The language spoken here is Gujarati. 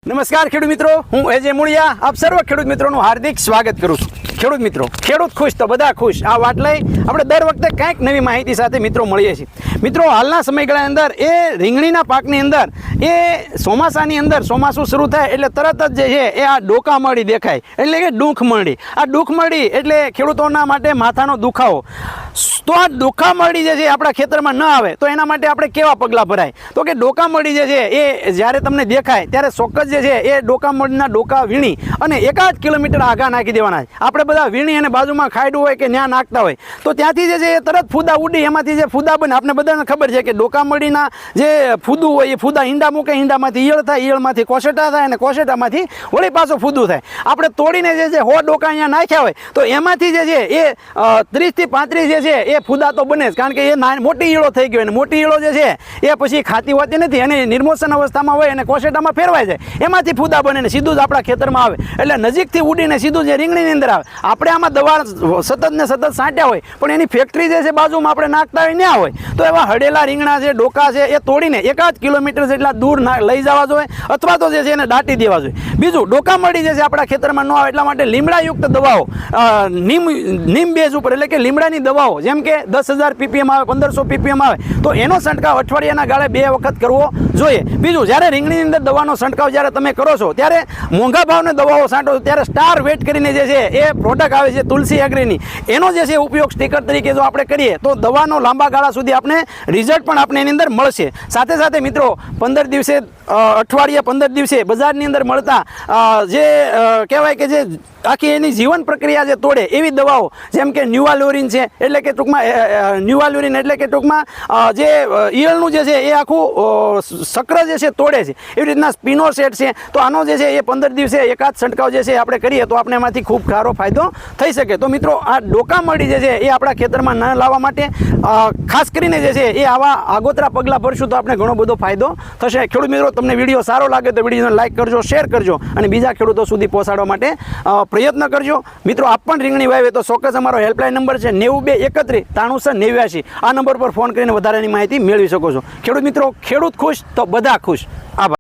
નમસ્કાર ખેડૂત મિત્રો, હું એજે મુળિયા આપ સર્વ ખેડૂત મિત્રોનું હાર્દિક સ્વાગત કરું છું। ખેડૂત મિત્રો, ખેડૂત ખુશ તો બધા ખુશ આ વાત લઈ આપણે દર વખતે કંઈક નવી માહિતી સાથે મિત્રો મળીએ છીએ। મિત્રો, હાલના સમયગાળાની અંદર એ રીંગણીના પાકની અંદર એ ચોમાસાની અંદર ચોમાસું શરૂ થાય એટલે તરત જ જે છે એ આ ડોકામરડી દેખાય, એટલે કે ડૂંખમરડી। આ ડૂંખમરડી એટલે ખેડૂતોના માટે માથાનો દુખાવો। તો આ ડોકામરડી જે છે આપણા ખેતરમાં ન આવે તો એના માટે આપણે કેવા પગલાં ભરાય? તો કે ડોકામરડી જે છે એ જ્યારે તમને દેખાય ત્યારે ચોક્કસ જે છે એ ડોકામરડીના ડોકા વીણી અને 1.5 કિલોમીટર આગા નાખી દેવાના છે। આપણે બધા વીણી અને બાજુમાં ખાડું હોય કે ત્યાં નાખતા હોય તો ત્યાંથી જે છે એ તરત ફૂદા ઉડી, એમાંથી જે ફૂદા બને આપણે બધાને ખબર છે કે ડોકામરડીના જે ફૂદું હોય એ ફૂદા ઈંડા મૂકે, ઈંડામાંથી ઈયળ થાય, ઈયળમાંથી કોશેટા થાય અને કોશેટામાંથી વળી પાછું ફૂદું થાય। આપણે તોડીને જે છે 100 ડોકા અહીંયા નાખ્યા હોય તો એમાંથી જે છે એ 30 થી 35 જે છે એ ફૂદા તો બને જ, કારણ કે એ મોટી ઈયળો થઈ ગયો અને મોટી ઈયળો જે છે એ પછી ખાતી હોતી નથી અને નિર્મોશન અવસ્થામાં હોય અને કોશેટામાં ફેરવાય જાય, એમાંથી ફૂદા બને ને સીધું જ આપણા ખેતરમાં આવે, એટલે નજીકથી ઉડીને સીધું જે રીંગણીની અંદર આવે। આપણે આમાં દવા સતત ને સતત છાંટ્યા હોય પણ એની ફેક્ટરી જે છે બાજુમાં આપણે નાખતા હોય ત્યાં હોય તો એવા હડેલા રીંગણા છે, ડોકા છે એ તોડીને 1.5 કિલોમીટર જેટલા દૂર લઈ જવા જોઈએ અથવા તો જે છે એને દાટી દેવા જોઈએ। બીજું, ડોકામરડી જે છે આપણા ખેતરમાં ન આવે એટલા માટે લીમડાયુક્ત દવાઓ નીમ બેઝ ઉપર એટલે કે લીમડાની દવાઓ જેમ કે 10,000 ppm આવે, 1500 ppm આવે તો એનો છંટકાવ અઠવાડિયાના ગાળે 2 વખત કરવો જોઈએ। બીજું, જ્યારે રીંગણીની અંદર દવાનો છંટકાવ જ્યારે તમે કરો છો ત્યારે મોંઘા ભાવની દવાઓ છાંટો છો ત્યારે સ્ટાર વેટ કરીને જે છે એ પ્રોડક્ટ આવે છે તુલસી એગ્રીની, એનો જે છે ઉપયોગ સ્ટીકર તરીકે જો આપણે કરીએ તો દવાનો લાંબા ગાળા સુધી આપણે રિઝલ્ટ પણ આપણે એની અંદર મળશે। સાથે સાથે મિત્રો 15 દિવસે અઠવાડિયા 15 દિવસે બજારની અંદર મળતા જે કહેવાય કે જે આખી એની જીવન પ્રક્રિયા જે તોડે એવી દવાઓ જેમ કે ન્યુઆલ્યુરિન છે, એટલે કે ટૂંકમાં ન્યુઆલ્યુરિન એટલે કે ટૂંકમાં જે ઈયળનું જે છે એ આખું સક્ર જે છે તોડે છે, એવી રીતના સ્પિનોસેટ છે તો આનો જે છે એ 15 દિવસે એકાદ છંટકાવ જે છે આપણે કરીએ તો આપણે એમાંથી ખૂબ સારો ફાયદો થઈ શકે। તો મિત્રો, આ ડોકામરડી જે છે એ આપણા ખેતરમાં ન લાવવા માટે ખાસ કરીને જે છે એ આવા આગોતરા પગલાં ભરશું તો આપણે ઘણો બધો ફાયદો થશે। ખેડૂત મિત્રો, તમને વિડીયો સારો લાગે તો વિડીયોને લાઇક કરજો, શેર કરજો અને બીજા ખેડૂતો સુધી પહોંચાડવા માટે પ્રયત્ન કરજો। મિત્રો, આપ પણ રીંગણી વાવે તો ચોક્કસ અમારો હેલ્પલાઇન નંબર છે 9231 9389। આ નંબર પર ફોન કરીને વધારાની માહિતી મેળવી શકો છો। ખેડૂત મિત્રો, ખેડૂત ખુશ તો બધા ખુશ। આભાર।